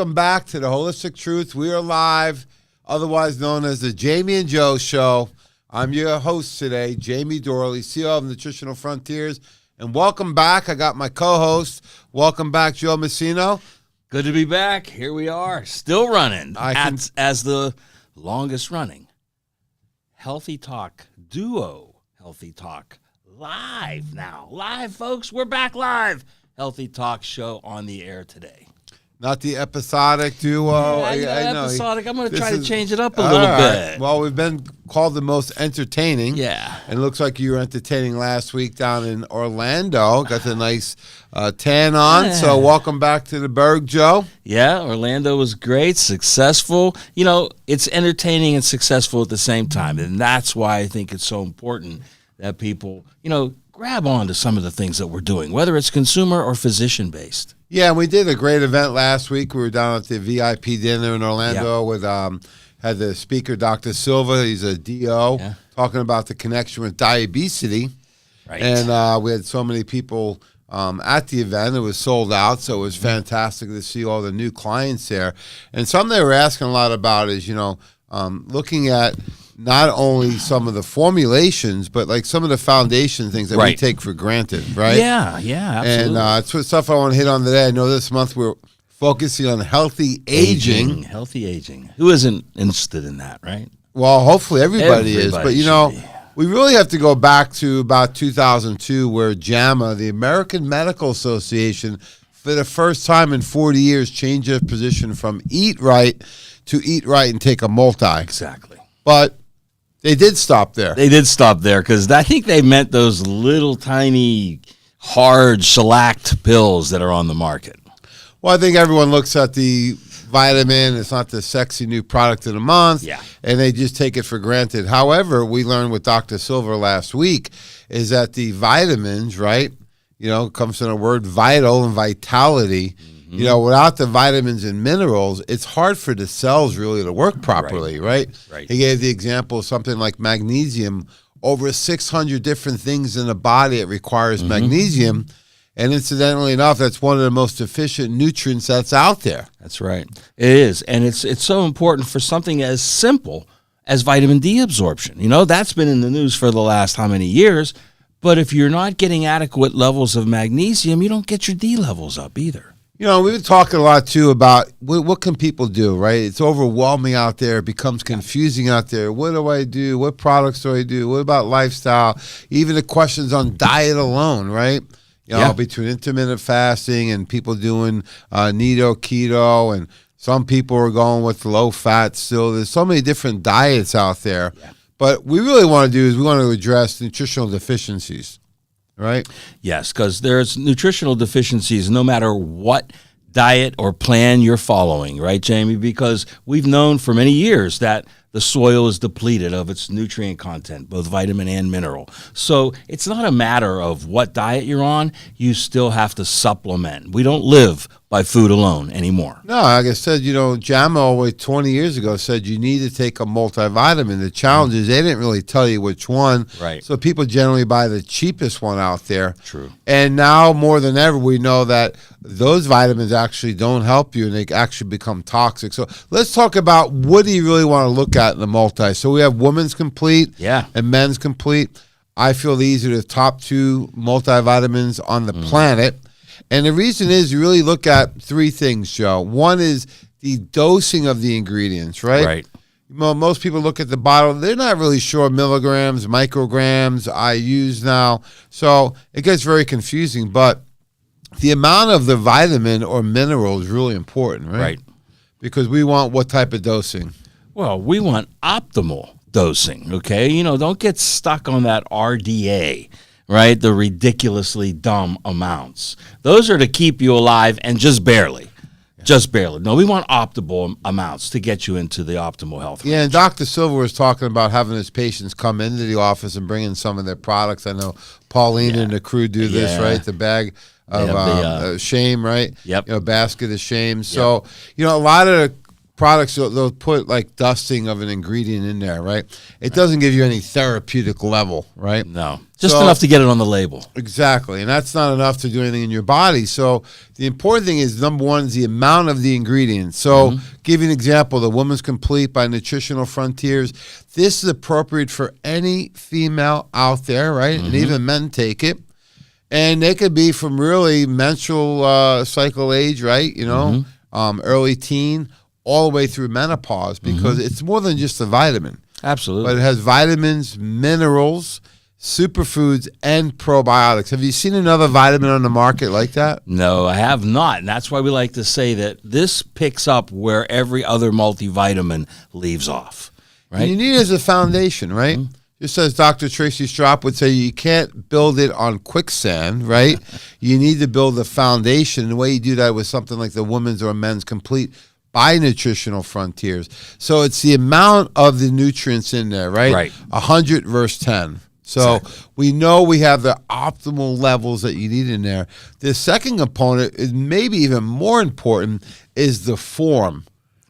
welcome back to the Holistic Truth. We are live, otherwise known as the Jamie and Joe Show. I'm your host today, Jamie Dorley, CEO of Nutritional Frontiers, and welcome back. I got my co-host. Welcome back, Joe Messino. Good to be back. Here we are, still running as the longest running Healthy Talk duo. Healthy Talk live now. Live, folks. We're back live. Healthy Talk show on the air today. Not the episodic duo. I know. Episodic. I'm going to try to change it up a all little right. bit. Well, we've been called the most entertaining. Yeah. And it looks like you were entertaining last week down in Orlando. Got the nice tan on. Yeah. So welcome back to the Berg, Joe. Yeah, Orlando was great, successful. You know, it's entertaining and successful at the same time. And that's why I think it's so important that people, grab on to some of the things that we're doing, whether it's consumer or physician-based. Yeah, and we did a great event last week. We were down at the VIP dinner in Orlando with had the speaker, Dr. Silva. He's a DO, talking about the connection with diabetes. Right. And we had so many people at the event. It was sold out, so it was fantastic to see all the new clients there. And something they were asking a lot about is, looking at not only some of the formulations, but like some of the foundation things that we take for granted, right? Yeah, absolutely. And it's what stuff I want to hit on today. I know this month we're focusing on healthy aging. Healthy aging. Who isn't interested in that, right? Well, hopefully everybody is. But, we really have to go back to about 2002 where JAMA, the American Medical Association, for the first time in 40 years, changed their position from eat right to eat right and take a multi. Exactly. But they did stop there. They did stop there because I think they meant those little tiny hard shellacked pills that are on the market. Well, I think everyone looks at the vitamin. It's not the sexy new product of the month. Yeah. And they just take it for granted. However, we learned with Dr. Silver last week is that the vitamins, right, comes from the word vital and vitality. Without the vitamins and minerals, it's hard for the cells really to work properly, right? He gave the example of something like magnesium. Over 600 different things in the body it requires magnesium. And incidentally enough, that's one of the most efficient nutrients that's out there. That's right. It is. And it's so important for something as simple as vitamin D absorption. That's been in the news for the last how many years. But if you're not getting adequate levels of magnesium, you don't get your D levels up either. We've been talking a lot, too, about what can people do, right? It's overwhelming out there. It becomes confusing out there. What do I do? What products do I do? What about lifestyle? Even the questions on diet alone, right? Between intermittent fasting and people doing keto, and some people are going with low fat still. There's so many different diets out there. Yeah. But what we really want to do is we want to address nutritional deficiencies. Right? Yes, because there's nutritional deficiencies no matter what diet or plan you're following, right, Jamie? Because we've known for many years that the soil is depleted of its nutrient content, both vitamin and mineral. So it's not a matter of what diet you're on. You still have to supplement. We don't live by food alone anymore. No, like I said, JAMA 20 years ago said you need to take a multivitamin. The challenge is they didn't really tell you which one. Right. So people generally buy the cheapest one out there. True. And now more than ever, we know that those vitamins actually don't help you and they actually become toxic. So let's talk about what do you really want to look at in the multi. So we have Women's Complete and Men's Complete. I feel these are the top two multivitamins on the planet. And the reason is you really look at three things, Joe. One is the dosing of the ingredients, right? Right. Most people look at the bottle. They're not really sure milligrams, micrograms, IUs now. So it gets very confusing. But the amount of the vitamin or mineral is really important, right? Right. Because we want what type of dosing? Well, we want optimal dosing, okay? Don't get stuck on that RDA. Right? The ridiculously dumb amounts. Those are to keep you alive and just barely. Just barely. No, we want optimal amounts to get you into the optimal health range. Yeah, and Dr. Silver was talking about having his patients come into the office and bring in some of their products. I know Pauline and the crew do this, right? The bag of shame, right? Yep. Basket of shame. So, a lot of products, they'll put like dusting of an ingredient in there, right? It doesn't give you any therapeutic level, right? No, just enough to get it on the label. Exactly, and that's not enough to do anything in your body. So the important thing is, number one, is the amount of the ingredients. So give you an example, the Woman's Complete by Nutritional Frontiers. This is appropriate for any female out there, right? And even men take it. And they could be from really menstrual cycle age, right? You know, early teen, all the way through menopause, because it's more than just a vitamin. Absolutely. But it has vitamins, minerals, superfoods, and probiotics. Have you seen another vitamin on the market like that? No, I have not. And that's why we like to say that this picks up where every other multivitamin leaves off. Right? And you need it as a foundation, right? Just as Dr. Tracy Stropp would say, you can't build it on quicksand, right? You need to build a foundation. And the way you do that with something like the Women's or Men's Complete by Nutritional Frontiers. So it's the amount of the nutrients in there, right? Right. 100 versus 10. So we know we have the optimal levels that you need in there. The second component is maybe even more important, is the form,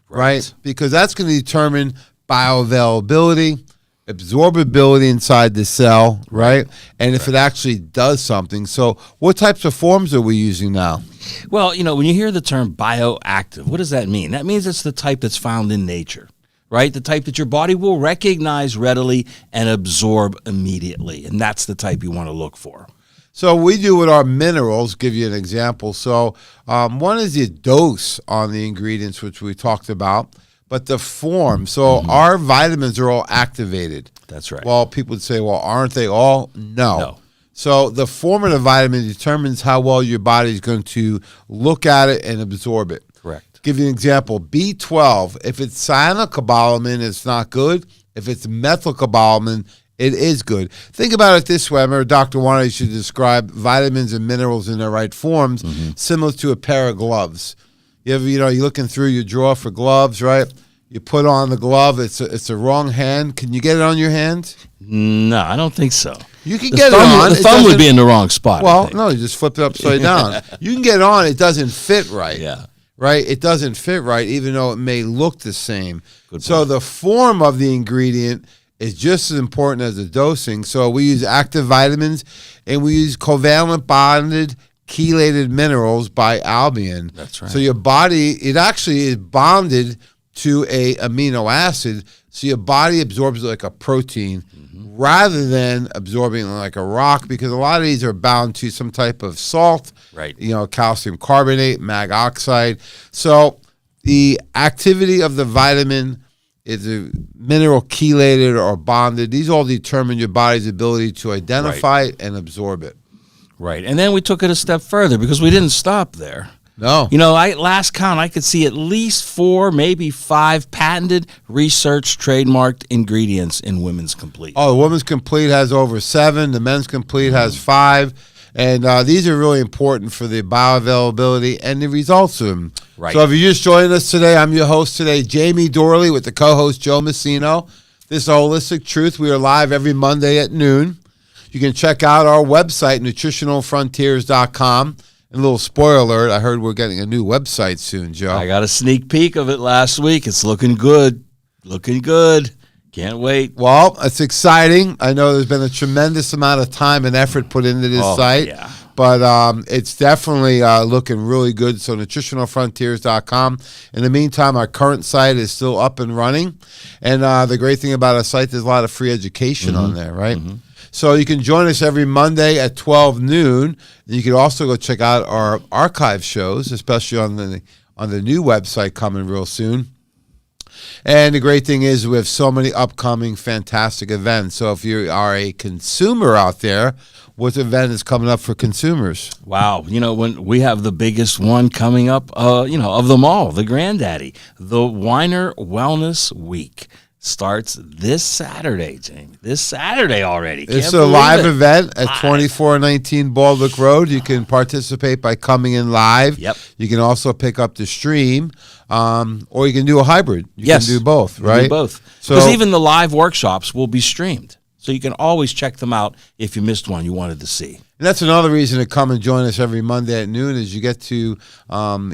right? Because that's going to determine bioavailability, absorbability inside the cell, right? And if it actually does something. So what types of forms are we using now? Well, you know, when you hear the term bioactive, what does that mean? That means it's the type that's found in nature, right? The type that your body will recognize readily and absorb immediately. And that's the type you want to look for. So we do with our minerals, give you an example. So one is the dose on the ingredients, which we talked about, but the form. So our vitamins are all activated. That's right. Well, people would say, well, aren't they all? No. So the form of the vitamin determines how well your body is going to look at it and absorb it. Correct. Give you an example. B12, if it's cyanocobalamin, it's not good. If it's methylcobalamin, it is good. Think about it this way. I remember Dr. Warner used to describe vitamins and minerals in their right forms, similar to a pair of gloves. You're looking through your drawer for gloves, right? You put on the glove, it's the wrong hand. Can you get it on your hand? No, I don't think so. You can get it on. The thumb would be in the wrong spot. Well, no, you just flip it upside down. You can get it on. It doesn't fit right. Yeah. Right? It doesn't fit right, even though it may look the same. Good so point. the form of the ingredient is just as important as the dosing. So we use active vitamins, and we use covalent bonded chelated minerals by Albion. That's right. So your body, it actually is bonded to a amino acid, so your body absorbs it like a protein rather than absorbing it like a rock, because a lot of these are bound to some type of salt, Right. Calcium carbonate, mag oxide. So the activity of the vitamin is a mineral chelated or bonded. These all determine your body's ability to identify it and absorb it. Right. And then we took it a step further because we didn't stop there. No. Last count, I could see at least 4, maybe 5 patented, research, trademarked ingredients in Women's Complete. Oh, the Women's Complete has over 7. The Men's Complete has 5. And these are really important for the bioavailability and the results of them. Right. So if you're just joining us today, I'm your host today, Jamie Dorley, with the co-host Joe Messino. This is Holistic Truth. We are live every Monday at noon. You can check out our website, nutritionalfrontiers.com. And a little spoiler alert, I heard we're getting a new website soon, Joe. I got a sneak peek of it last week. It's looking good. Looking good. Can't wait. Well, it's exciting. I know there's been a tremendous amount of time and effort put into this site. Yeah. But it's definitely looking really good. So nutritionalfrontiers.com. In the meantime, our current site is still up and running. And the great thing about our site, there's a lot of free education on there, right? So you can join us every Monday at 12 noon. And you can also go check out our archive shows, especially on the new website coming real soon. And the great thing is we have so many upcoming fantastic events. So if you are a consumer out there, what event is coming up for consumers? Wow. When we have the biggest one coming up, of them all, the granddaddy, the Weiner Wellness Week. Starts this Saturday, Jamie. This Saturday already. It's a live event at 2419 Baldwick Road. You can participate by coming in live. Yep. You can also pick up the stream, or you can do a hybrid. You can do both, right? Do both. Because even the live workshops will be streamed. So you can always check them out if you missed one you wanted to see. And that's another reason to come and join us every Monday at noon is you get to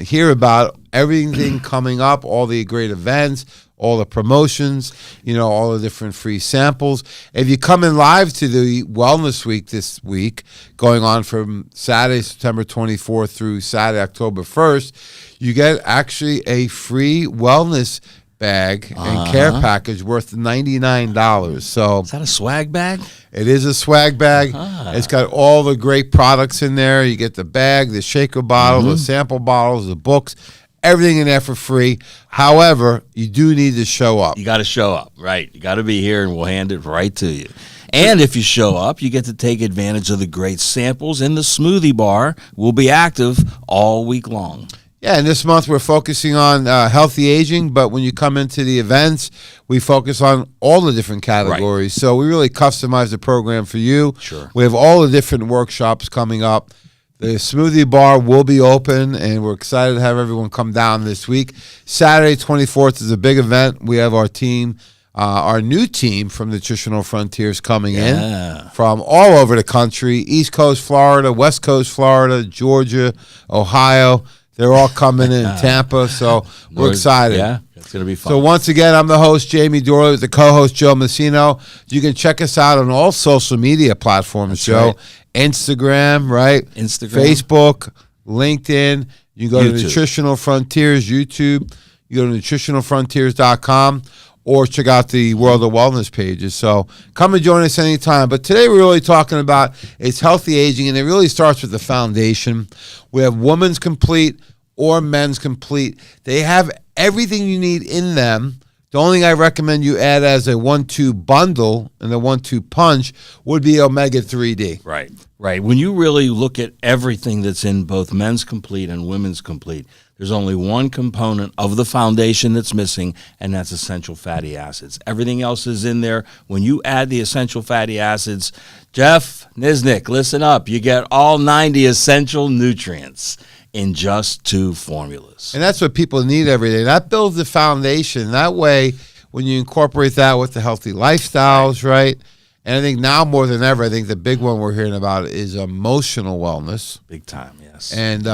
hear about everything coming up, all the great events, all the promotions, all the different free samples. If you come in live to the Wellness Week this week, going on from Saturday, September 24th through Saturday, October 1st, you get actually a free wellness bag and care package worth $99. So is that a swag bag? It is a swag bag. It's got all the great products in there. You get the bag, the shaker bottle, the sample bottles, the books, everything in there for free. However, you do need to show up. You got to show up, right? You got to be here, and we'll hand it right to you. And if you show up, you get to take advantage of the great samples, and the smoothie bar will be active all week long. Yeah, and this month we're focusing on healthy aging, but when you come into the events, we focus on all the different categories. Right. So we really customize the program for you. Sure. We have all the different workshops coming up. The smoothie bar will be open, and we're excited to have everyone come down this week. Saturday, 24th is a big event. We have our team, our new team from Nutritional Frontiers coming in from all over the country, East Coast Florida, West Coast Florida, Georgia, Ohio. They're all coming in Tampa, so we're excited. Yeah, it's going to be fun. So once again, I'm the host, Jamie Dorley, with the co-host, Joe Messino. You can check us out on all social media platforms, That's Joe. Right. Instagram, right? Instagram. Facebook, LinkedIn. You go YouTube. to Nutritional Frontiers, YouTube. You go to nutritionalfrontiers.com or check out the World of Wellness pages. So come and join us anytime. But today we're really talking about it's healthy aging, and it really starts with the foundation. We have Women's Complete or Men's Complete. They have everything you need in them. The only thing I recommend you add as a 1-2 bundle and a 1-2 punch would be Omega 3D. Right, right. When you really look at everything that's in both Men's Complete and Women's Complete, there's only one component of the foundation that's missing, and that's essential fatty acids. Everything else is in there. When you add the essential fatty acids, Jeff Niznik, listen up. You get all 90 essential nutrients in just 2 formulas. And that's what people need every day. That builds the foundation. That way, when you incorporate that with the healthy lifestyles, right? And I think now more than ever, I think the big one we're hearing about is emotional wellness. Big time, yes. And,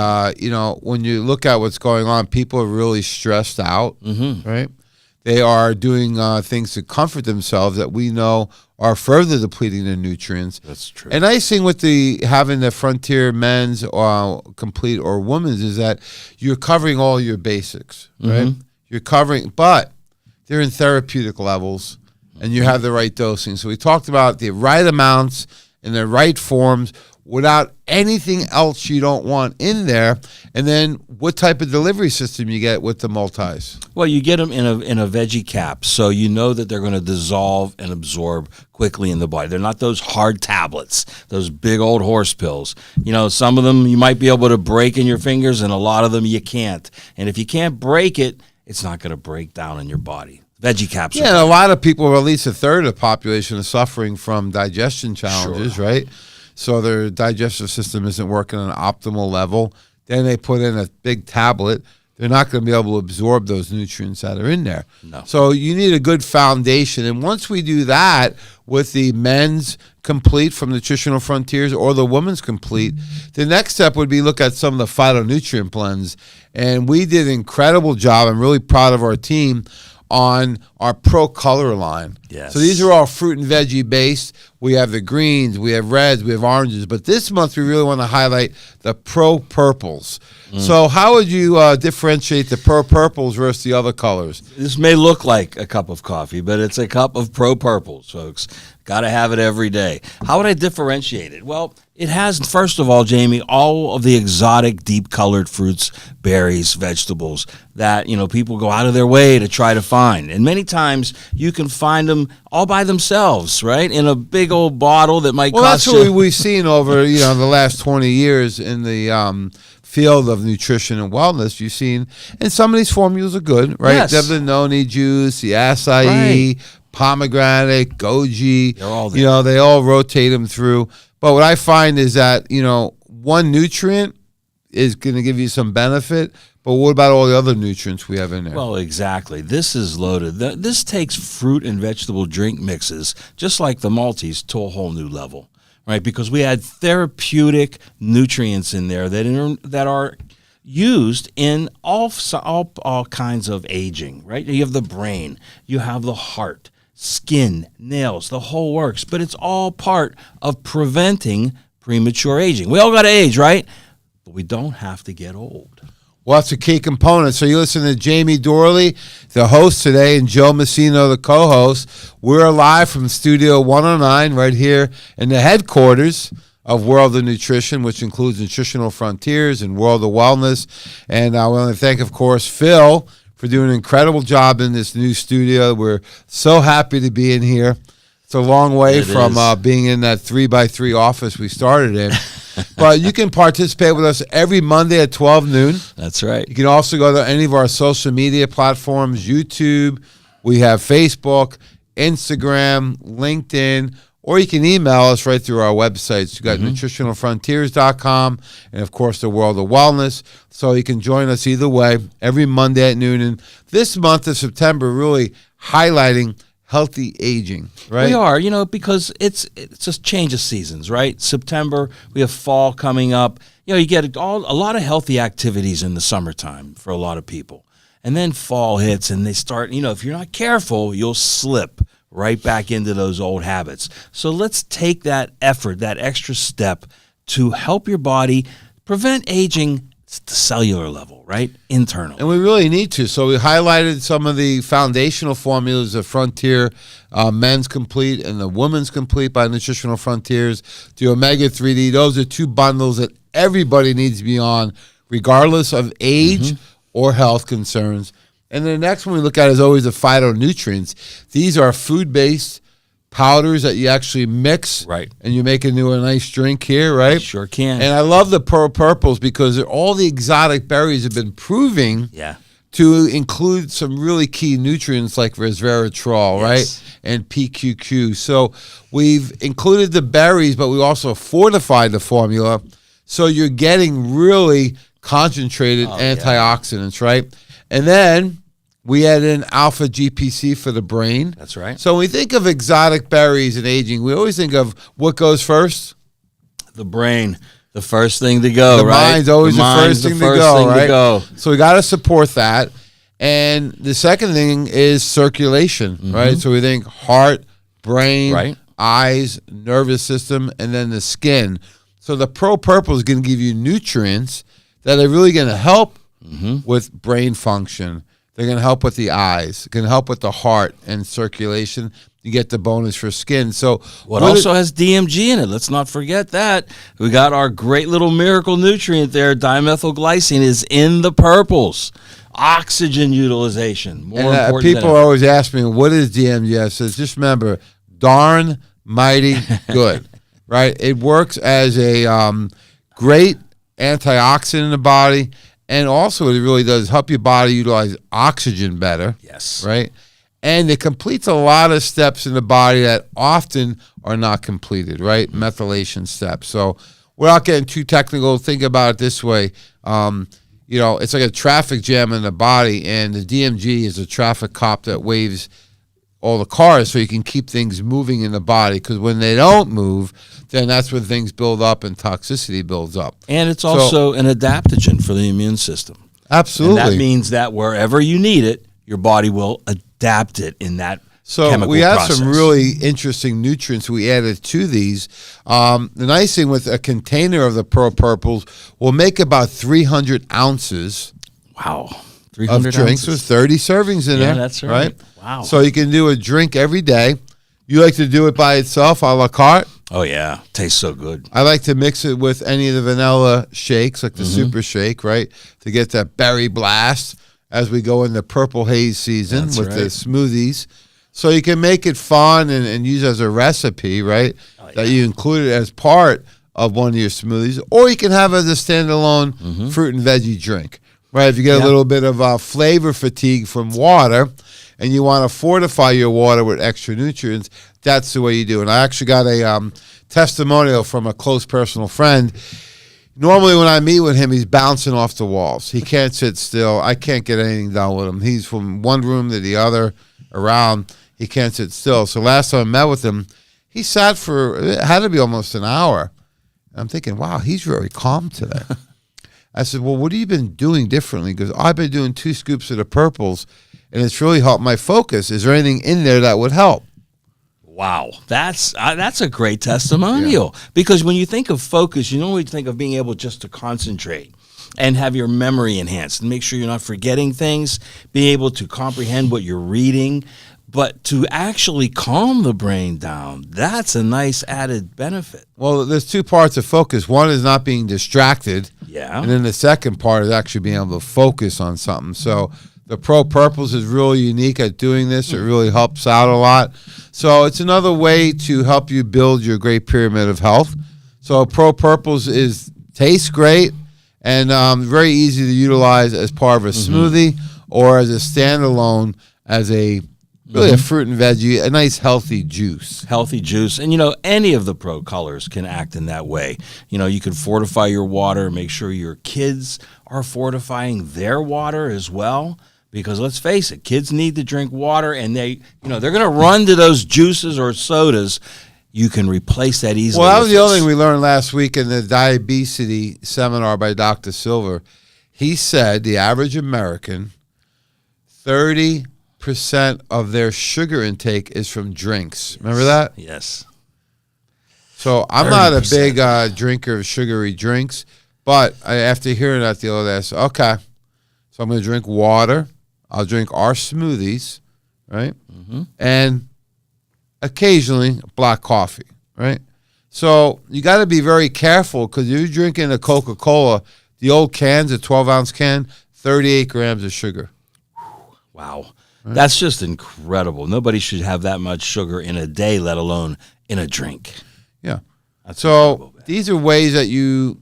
when you look at what's going on, people are really stressed out, right? They are doing things to comfort themselves that we know are further depleting their nutrients. That's true. And nice thing with having the Frontier Men's Complete or Women's is that you're covering all your basics, right? You're covering, but they're in therapeutic levels, and you have the right dosing. So we talked about the right amounts in the right forms without anything else you don't want in there, and then what type of delivery system you get with the multis. Well, you get them in a veggie cap, so you know that they're going to dissolve and absorb quickly in the body. They're not those hard tablets, those big old horse pills. Some of them you might be able to break in your fingers, and a lot of them you can't. And if you can't break it, it's not going to break down in your body. Veggie caps. Yeah, and a lot of people, or at least a third of the population, are suffering from digestion challenges, right? So their digestive system isn't working on an optimal level. Then they put in a big tablet. They're not going to be able to absorb those nutrients that are in there. No. So you need a good foundation. And once we do that with the Men's Complete from Nutritional Frontiers or the Women's Complete, the next step would be look at some of the phytonutrient blends. And we did an incredible job. I'm really proud of our team on our Pro Color line. Yes. So these are all fruit and veggie based. We have the greens, we have reds, we have oranges. But this month we really want to highlight the Pro Purples. So how would you differentiate the Pro Purples versus the other colors? This may look like a cup of coffee, but it's a cup of Pro Purples, folks. Got to have it every day. How would I differentiate it? Well, it has, first of all, Jamie, all of the exotic, deep-colored fruits, berries, vegetables that, people go out of their way to try to find. And many times you can find them all by themselves, right, in a big old bottle that might cost you. Well, that's what we've seen over, the last 20 years in the field of nutrition and wellness. You've seen, and some of these formulas are good, right? Yes. They have the noni juice, the acai, pomegranate, goji. They're all there. They all rotate them through. But what I find is that, one nutrient is going to give you some benefit, But what about all the other nutrients we have in there? Well, exactly. This is loaded. This takes fruit and vegetable drink mixes, just like the Maltese, to a whole new level, right? Because we add therapeutic nutrients in there that are used in all kinds of aging, right? You have the brain, you have the heart, skin, nails, the whole works, but it's all part of preventing premature aging. We all got to age, right? But we don't have to get old. Well, that's a key component. So you listen to Jamie Dorley, the host today, and Joe Messino, the co-host. We're live from Studio 109 right here in the headquarters of World of Nutrition, which includes Nutritional Frontiers and World of Wellness. And I want to thank, of course, Phil for doing an incredible job in this new studio. We're so happy to be in here. It's a long way from being in that 3x3 office we started in. But you can participate with us every Monday at 12 noon. That's right. You can also go to any of our social media platforms, YouTube. We have Facebook, Instagram, LinkedIn, or you can email us right through our websites. You got nutritionalfrontiers.com and, of course, the World of Wellness. So you can join us either way every Monday at noon. And this month of September, really highlighting healthy aging, right? We are, because it's just change of seasons, right? September, we have fall coming up. You get a lot of healthy activities in the summertime for a lot of people. And then fall hits and they start, if you're not careful, you'll slip right back into those old habits. So let's take that effort, that extra step to help your body prevent aging at the cellular level, right? Internal. And we really need to. So we highlighted some of the foundational formulas of Frontier Men's Complete and the Women's Complete by Nutritional Frontiers. The Omega 3D, those are two bundles that everybody needs to be on, regardless of age or health concerns. And the next one we look at is always the phytonutrients. These are food-based powders that you actually mix, right? And you make into a nice drink here, right? Sure can. And I love the pearl purples because all the exotic berries have been proving to include some really key nutrients like resveratrol, right? And PQQ. So we've included the berries, but we also fortified the formula so you're getting really concentrated antioxidants, right? And then we add in alpha GPC for the brain. That's right. So when we think of exotic berries and aging, we always think of what goes first? The brain, the first thing to go, the right? Mind's always the first thing to go, right? So we got to support that. And the second thing is circulation, right? So we think heart, brain, eyes, nervous system, and then the skin. So the Pro Purple is going to give you nutrients that are really going to help with brain function. They're going to help with the eyes. Going to help with the heart and circulation. You get the bonus for skin. So what also has DMG in it? Let's not forget that. We got our great little miracle nutrient there. Dimethylglycine is in the purples. Oxygen utilization. More important. People always ask me, what is DMG? I says, just remember, darn mighty good, right? It works as a great antioxidant in the body. And also what it really does is help your body utilize oxygen better. Yes. Right? And it completes a lot of steps in the body that often are not completed, right? Methylation steps. So without getting too technical, think about it this way. It's like a traffic jam in the body, and the DMG is a traffic cop that waves all the cars so you can keep things moving in the body, because when they don't move, then that's when things build up and toxicity builds up. And it's also an adaptogen for the immune system. Absolutely. And that means that wherever you need it, your body will adapt it in that chemical we have process. some really interesting nutrients we added to these. The nice thing with a container of the Pearl Purples, we'll make about 300 ounces. Wow. Of drinks with 30 servings in there. Yeah, that's right. Wow. So you can do a drink every day. You like to do it by itself, a la carte? Oh, yeah. Tastes so good. I like to mix it with any of the vanilla shakes, like the Super Shake, right? To get that berry blast as we go into purple haze season the smoothies. So you can make it fun and use as a recipe, right? Oh, yeah. That you include it as part of one of your smoothies. Or you can have it as a standalone fruit and veggie drink. Right, if you get a little bit of flavor fatigue from water and you want to fortify your water with extra nutrients, that's the way you do it. And I actually got a testimonial from a close personal friend. Normally when I meet with him, he's bouncing off the walls. He can't sit still. I can't get anything done with him. He's from one room to the other around. He can't sit still. So last time I met with him, he sat for, it had to be almost an hour. I'm thinking, wow, he's very calm today. I said, well, what have you been doing differently? He goes, I've been doing 2 scoops of the purples, and it's really helped my focus. Is there anything in there that would help? Wow, that's a great testimonial. Because when you think of focus, you normally think of being able just to concentrate and have your memory enhanced and make sure you're not forgetting things, being able to comprehend what you're reading. But to actually calm the brain down, that's a nice added benefit. Well, there's 2 parts of focus. One is not being distracted. Yeah. And then the second part is actually being able to focus on something. So the Pro Purples is really unique at doing this. It really helps out a lot. So it's another way to help you build your great pyramid of health. So Pro Purples tastes great and very easy to utilize as part of a smoothie or as a standalone as a really a fruit and veggie, a nice healthy juice. Healthy juice. And, any of the Pro colors can act in that way. You can fortify your water, make sure your kids are fortifying their water as well. Because let's face it, kids need to drink water, and they're going to run to those juices or sodas. You can replace that easily. Well, that was the other thing we learned last week in the diabetes seminar by Dr. Silver. He said the average American, 30% of their sugar intake is from drinks. Remember that? Yes. So I'm 30%. Not a big drinker of sugary drinks, but after hearing that the other day, I said, okay, so I'm going to drink water. I'll drink our smoothies, right? And occasionally black coffee, right? So you got to be very careful because you're drinking a Coca-Cola, the old cans, a 12-ounce can, 38 grams of sugar. Wow. Right? That's just incredible. Nobody should have that much sugar in a day, let alone in a drink. Yeah. That's so these are ways that you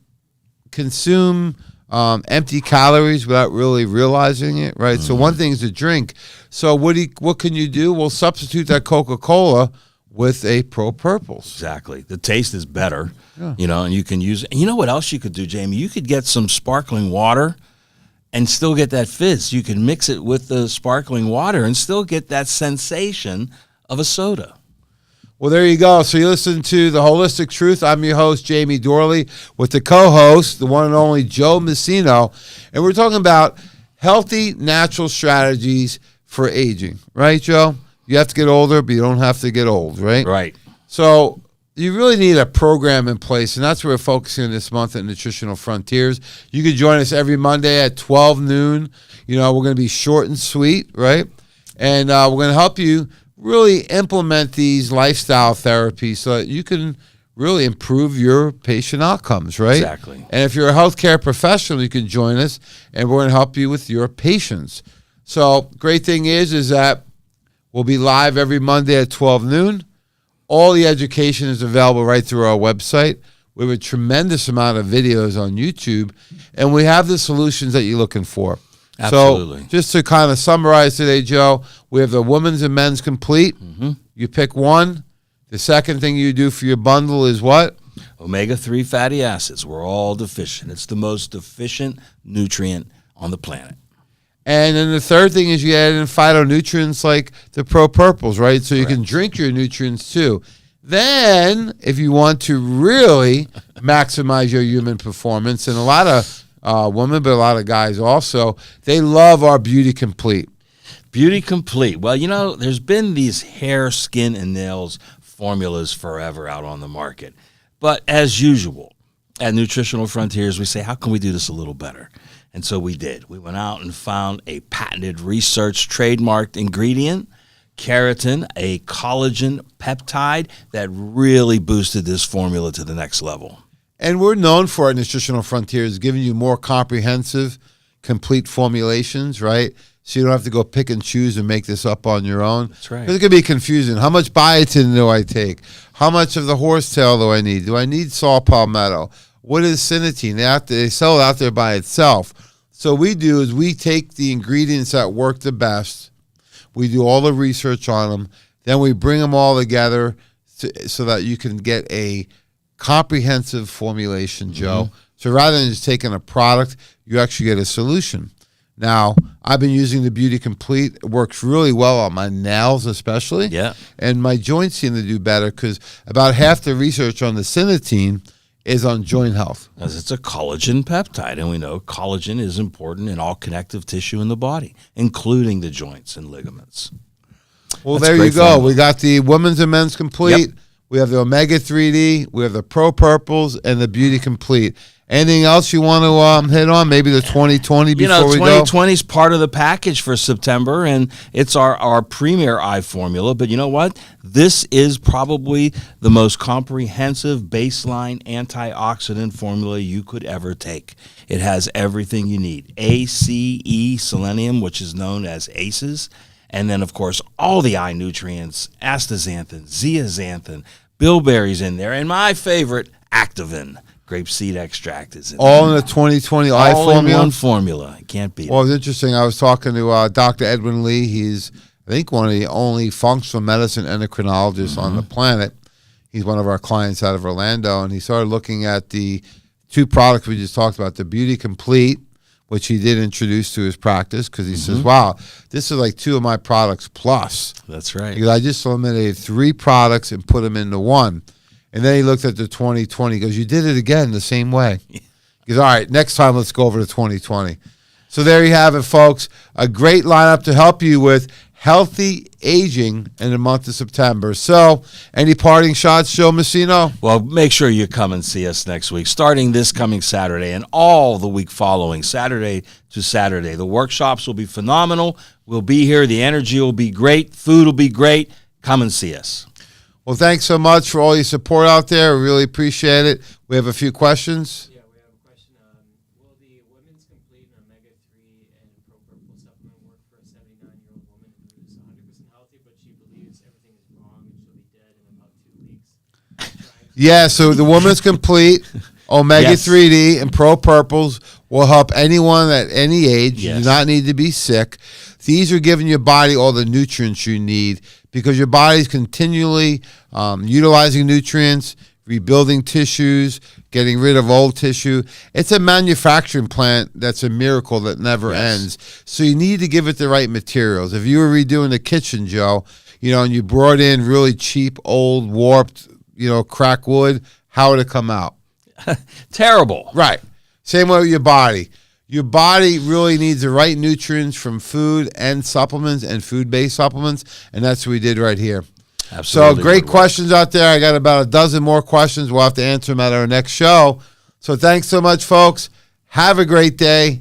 consume empty calories without really realizing it, right? So one thing is to drink. So what can you do? Well, substitute that Coca-Cola with a Pro Purples. Exactly. The taste is better, and you can use it. And you know what else you could do, Jamie? You could get some sparkling water and still get that fizz. You can mix it with the sparkling water and still get that sensation of a soda. Well, there you go. So you listen to The Holistic Truth. I'm your host, Jamie Dorley, with the co-host, the one and only Joe Messino. And we're talking about healthy, natural strategies for aging. Right, Joe? You have to get older, but you don't have to get old, right? Right. So you really need a program in place, and that's what we're focusing on this month at Nutritional Frontiers. You can join us every Monday at 12 noon. We're going to be short and sweet, right? And we're going to help you really implement these lifestyle therapies so that you can really improve your patient outcomes, right? Exactly. And if you're a healthcare professional, you can join us, and we're going to help you with your patients. So great thing is that we'll be live every Monday at 12 noon. All the education is available right through our website. We have a tremendous amount of videos on YouTube, and we have the solutions that you're looking for. Absolutely. So just to kind of summarize today, Joe, we have the women's and men's complete. You pick one. The second thing you do for your bundle is what? Omega-3 fatty acids. We're all deficient. It's the most deficient nutrient on the planet. And then the third thing is you add in phytonutrients like the Pro Purples, right? So you can drink your nutrients too. Then, if you want to really maximize your human performance, and a lot of women, but a lot of guys also, they love our Beauty Complete. Beauty Complete. Well, there's been these hair, skin, and nails formulas forever out on the market. But as usual, at Nutritional Frontiers, we say, how can we do this a little better? And so we did. We went out and found a patented, research, trademarked ingredient, keratin, a collagen peptide that really boosted this formula to the next level. And we're known for at Nutritional Frontiers giving you more comprehensive, complete formulations, right? So you don't have to go pick and choose and make this up on your own. That's right. Because it could be confusing. How much biotin do I take? How much of the horsetail do I need? Do I need saw palmetto? What is synetine? They sell it out there by itself. So what we do is we take the ingredients that work the best. We do all the research on them. Then we bring them all together so that you can get a comprehensive formulation, Joe. So rather than just taking a product, you actually get a solution. Now, I've been using the Beauty Complete. It works really well on my nails especially. Yeah. And my joints seem to do better because about half the research on the synatine is on joint health. As it's a collagen peptide, and we know collagen is important in all connective tissue in the body, including the joints and ligaments. Well, That's there you great go. formula. We got the Women's and Men's Complete. Yep. We have the Omega 3D. We have the Pro Purples and the Beauty Complete. Anything else you want to hit on? Maybe the 2020 before we go? 2020 is part of the package for September, and it's our premier eye formula. But you know what? This is probably the most comprehensive baseline antioxidant formula you could ever take. It has everything you need. A, C, E, selenium, which is known as ACEs. And then, of course, all the eye nutrients, astaxanthin, zeaxanthin, bilberries in there, and my favorite, Activin. Grapeseed extract is in All there. in the 2020 eye All formula? in one formula. It can't beat it. Well, it's interesting. I was talking to Dr. Edwin Lee. He's, I think, one of the only functional medicine endocrinologists on the planet. He's one of our clients out of Orlando, and he started looking at the two products we just talked about, the Beauty Complete, which he did introduce to his practice because he says, wow, this is like two of my products plus. That's right. Because I just eliminated 3 products and put them into one. And then he looked at the 2020. He goes, you did it again the same way. He goes, all right, next time let's go over to 2020. So there you have it, folks. A great lineup to help you with healthy aging in the month of September. So any parting shots, Joe Messino? Well, make sure you come and see us next week, starting this coming Saturday and all the week following, Saturday to Saturday. The workshops will be phenomenal. We'll be here. The energy will be great. Food will be great. Come and see us. Well, thanks so much for all your support out there. We really appreciate it. We have a few questions. Yeah, we have a question. Will the Women's Complete and Omega 3 and Pro Purple supplement work for a 79-year-old woman who is 100% healthy, but she believes everything is wrong and she'll be dead in about 2 weeks? Yeah, so the Woman's Complete, Omega Yes. 3D, and Pro Purples will help anyone at any age. You Yes. do not need to be sick. These are giving your body all the nutrients you need because your body's continually utilizing nutrients, rebuilding tissues, getting rid of old tissue. It's a manufacturing plant that's a miracle that never ends. So you need to give it the right materials. If you were redoing the kitchen, Joe, and you brought in really cheap, old, warped, crack wood, how would it come out? Terrible. Right. Same way with your body. Your body really needs the right nutrients from food and supplements and food-based supplements, and that's what we did right here. Absolutely. So great questions out there. I got about a dozen more questions. We'll have to answer them at our next show. So thanks so much, folks. Have a great day.